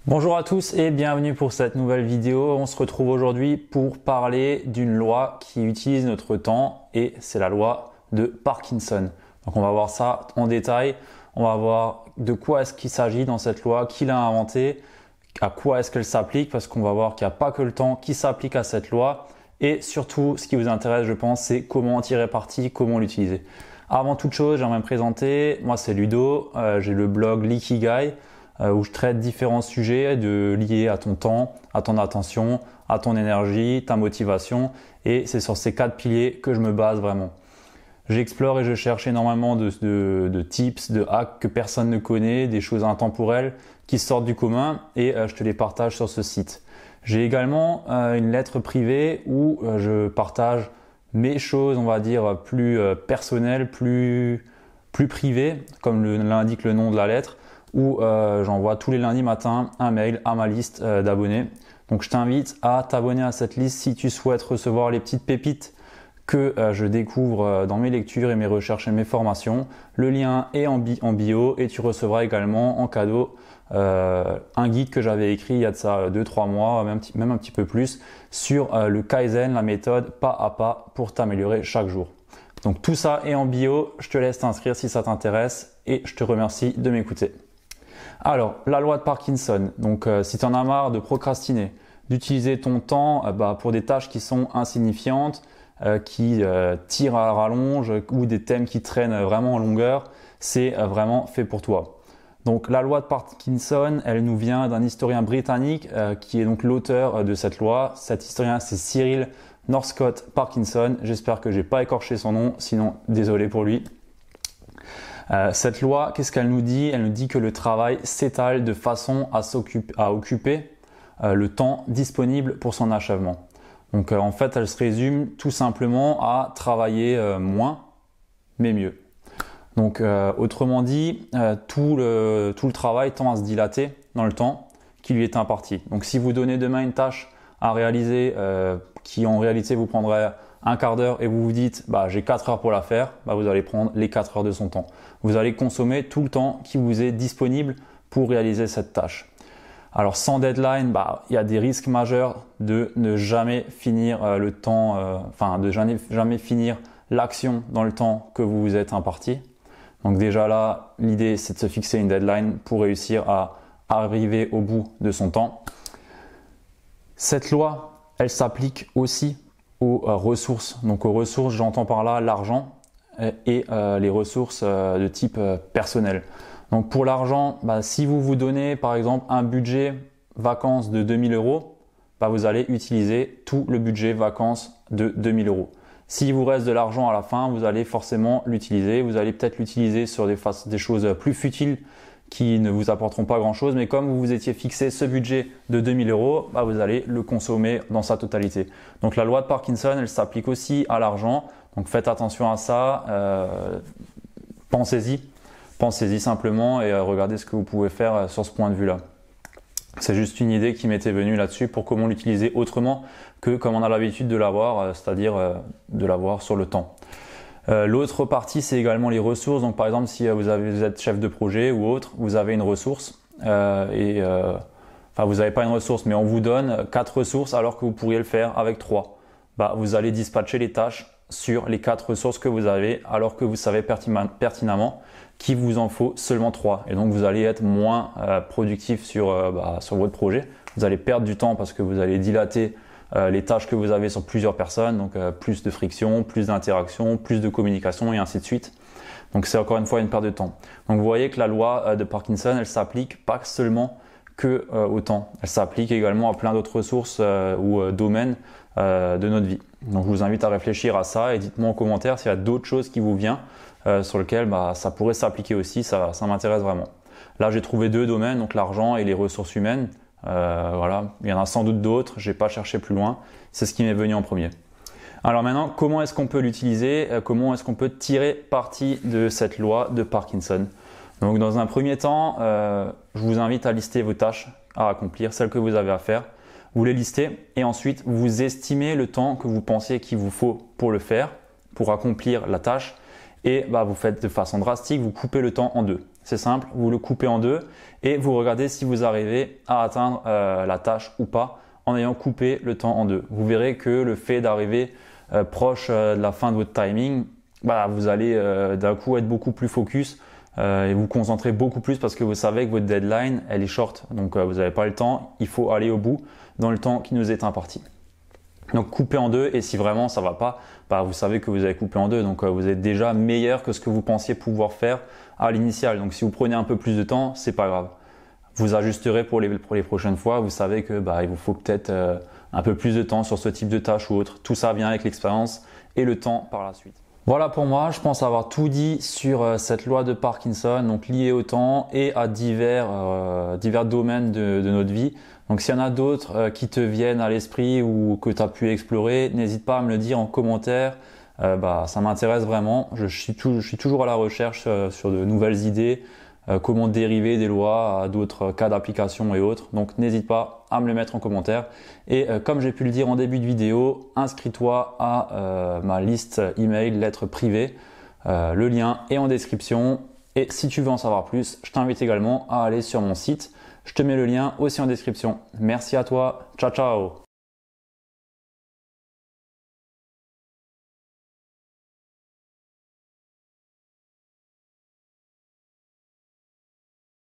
Bonjour à tous et bienvenue pour cette nouvelle vidéo. On se retrouve aujourd'hui pour parler d'une loi qui utilise notre temps et c'est la loi de Parkinson. Donc on va voir ça en détail. On va voir de quoi est-ce qu'il s'agit dans cette loi, qui l'a inventée, à quoi est-ce qu'elle s'applique, parce qu'on va voir qu'il n'y a pas que le temps qui s'applique à cette loi. Et surtout, ce qui vous intéresse, je pense, c'est comment en tirer parti, comment l'utiliser. Avant toute chose, j'aimerais me présenter. Moi, c'est Ludo. J'ai le blog l'Ikigai où je traite différents sujets liés à ton temps, à ton attention, à ton énergie, ta motivation. Et c'est sur ces 4 piliers que je me base vraiment. J'explore et je cherche énormément de tips, de hacks que personne ne connaît, des choses intemporelles qui sortent du commun et je te les partage sur ce site. J'ai également une lettre privée où je partage mes choses, on va dire, plus personnelles, plus privées, comme l'indique le nom de la lettre, où j'envoie tous les lundis matin un mail à ma liste d'abonnés. Donc je t'invite à t'abonner à cette liste si tu souhaites recevoir les petites pépites que je découvre dans mes lectures et mes recherches et mes formations. Le lien est en bio et tu recevras également en cadeau un guide que j'avais écrit il y a de ça 2-3 mois, même un petit peu plus, sur le Kaizen, la méthode pas à pas pour t'améliorer chaque jour. Donc tout ça est en bio, je te laisse t'inscrire si ça t'intéresse et je te remercie de m'écouter. Alors, la loi de Parkinson. Donc, si tu en as marre de procrastiner, d'utiliser ton temps pour des tâches qui sont insignifiantes, qui tirent à rallonge ou des thèmes qui traînent vraiment en longueur, c'est vraiment fait pour toi. Donc, la loi de Parkinson, elle nous vient d'un historien britannique qui est donc l'auteur de cette loi. Cet historien, c'est Cyril Northcote Parkinson. J'espère que j'ai pas écorché son nom, sinon désolé pour lui. Cette loi, qu'est-ce qu'elle nous dit? Elle nous dit que le travail s'étale de façon à occuper le temps disponible pour son achèvement. Donc en fait, elle se résume tout simplement à travailler moins, mais mieux. Donc autrement dit, tout le travail tend à se dilater dans le temps qui lui est imparti. Donc si vous donnez demain une tâche à réaliser qui en réalité vous prendrait un quart d'heure et vous vous dites j'ai 4 heures pour la faire, vous allez prendre les 4 heures de son temps. Vous allez consommer tout le temps qui vous est disponible pour réaliser cette tâche. Alors sans deadline, il y a des risques majeurs de ne jamais finir le temps, de jamais finir l'action dans le temps que vous vous êtes imparti. Donc déjà là, l'idée c'est de se fixer une deadline pour réussir à arriver au bout de son temps. Cette loi, elle s'applique aussi aux ressources. Donc aux ressources, j'entends par là l'argent et les ressources de type personnel. Donc pour l'argent, si vous vous donnez par exemple un budget vacances de 2000 €, vous allez utiliser tout le budget vacances de 2000 €. S'il vous reste de l'argent à la fin, vous allez forcément l'utiliser. Vous allez peut-être l'utiliser sur des choses plus futiles qui ne vous apporteront pas grand-chose, mais comme vous vous étiez fixé ce budget de 2000 €, vous allez le consommer dans sa totalité. Donc la loi de Parkinson, elle s'applique aussi à l'argent. Donc faites attention à ça, pensez-y simplement et regardez ce que vous pouvez faire sur ce point de vue-là. C'est juste une idée qui m'était venue là-dessus pour comment l'utiliser autrement que comme on a l'habitude de l'avoir, c'est-à-dire de l'avoir sur le temps. L'autre partie, c'est également les ressources. Donc, par exemple, si vous êtes chef de projet ou autre, vous avez une ressource vous n'avez pas une ressource, mais on vous donne 4 ressources alors que vous pourriez le faire avec 3. Vous allez dispatcher les tâches sur les 4 ressources que vous avez alors que vous savez pertinemment qu'il vous en faut seulement 3. Et donc, vous allez être moins productif sur votre projet. Vous allez perdre du temps parce que vous allez dilater les tâches que vous avez sur plusieurs personnes, donc plus de friction, plus d'interaction, plus de communication et ainsi de suite. Donc c'est encore une fois une perte de temps. Donc vous voyez que la loi de Parkinson, elle s'applique pas seulement que au temps, elle s'applique également à plein d'autres ressources ou domaines de notre vie. Donc je vous invite à réfléchir à ça et dites-moi en commentaire s'il y a d'autres choses qui vous viennent sur lesquelles ça pourrait s'appliquer aussi, ça m'intéresse vraiment. Là j'ai trouvé 2 domaines, donc l'argent et les ressources humaines. Il y en a sans doute d'autres, j'ai pas cherché plus loin, c'est ce qui m'est venu en premier. Alors maintenant, comment est-ce qu'on peut l'utiliser, comment est-ce qu'on peut tirer parti de cette loi de Parkinson? Donc dans un premier temps, je vous invite à lister vos tâches à accomplir, celles que vous avez à faire. Vous les listez et ensuite vous estimez le temps que vous pensez qu'il vous faut pour le faire, pour accomplir la tâche et vous faites de façon drastique, vous coupez le temps en 2. c'est simple, vous le coupez en deux et vous regardez si vous arrivez à atteindre la tâche ou pas en ayant coupé le temps en deux. Vous verrez que le fait d'arriver proche de la fin de votre timing, vous allez d'un coup être beaucoup plus focus et vous concentrer beaucoup plus parce que vous savez que votre deadline elle est short, donc vous n'avez pas le temps, il faut aller au bout dans le temps qui nous est imparti. Donc coupez en deux et si vraiment ça va pas, vous savez que vous avez coupé en deux, donc vous êtes déjà meilleur que ce que vous pensiez pouvoir faire à l'initial. Donc si vous prenez un peu plus de temps, c'est pas grave. Vous ajusterez pour les prochaines fois. Vous savez que il vous faut peut-être un peu plus de temps sur ce type de tâche ou autre. Tout ça vient avec l'expérience et le temps par la suite. Voilà pour moi, je pense avoir tout dit sur cette loi de Parkinson, donc liée au temps et à divers domaines de notre vie. Donc s'il y en a d'autres qui te viennent à l'esprit ou que tu as pu explorer, n'hésite pas à me le dire en commentaire. Ça m'intéresse vraiment. Je suis toujours à la recherche sur de nouvelles idées, comment dériver des lois à d'autres cas d'application et autres. Donc n'hésite pas à me le mettre en commentaire. Et comme j'ai pu le dire en début de vidéo, inscris-toi à ma liste email lettres privées. Le lien est en description. Et si tu veux en savoir plus, je t'invite également à aller sur mon site. Je te mets le lien aussi en description. Merci à toi. Ciao, ciao.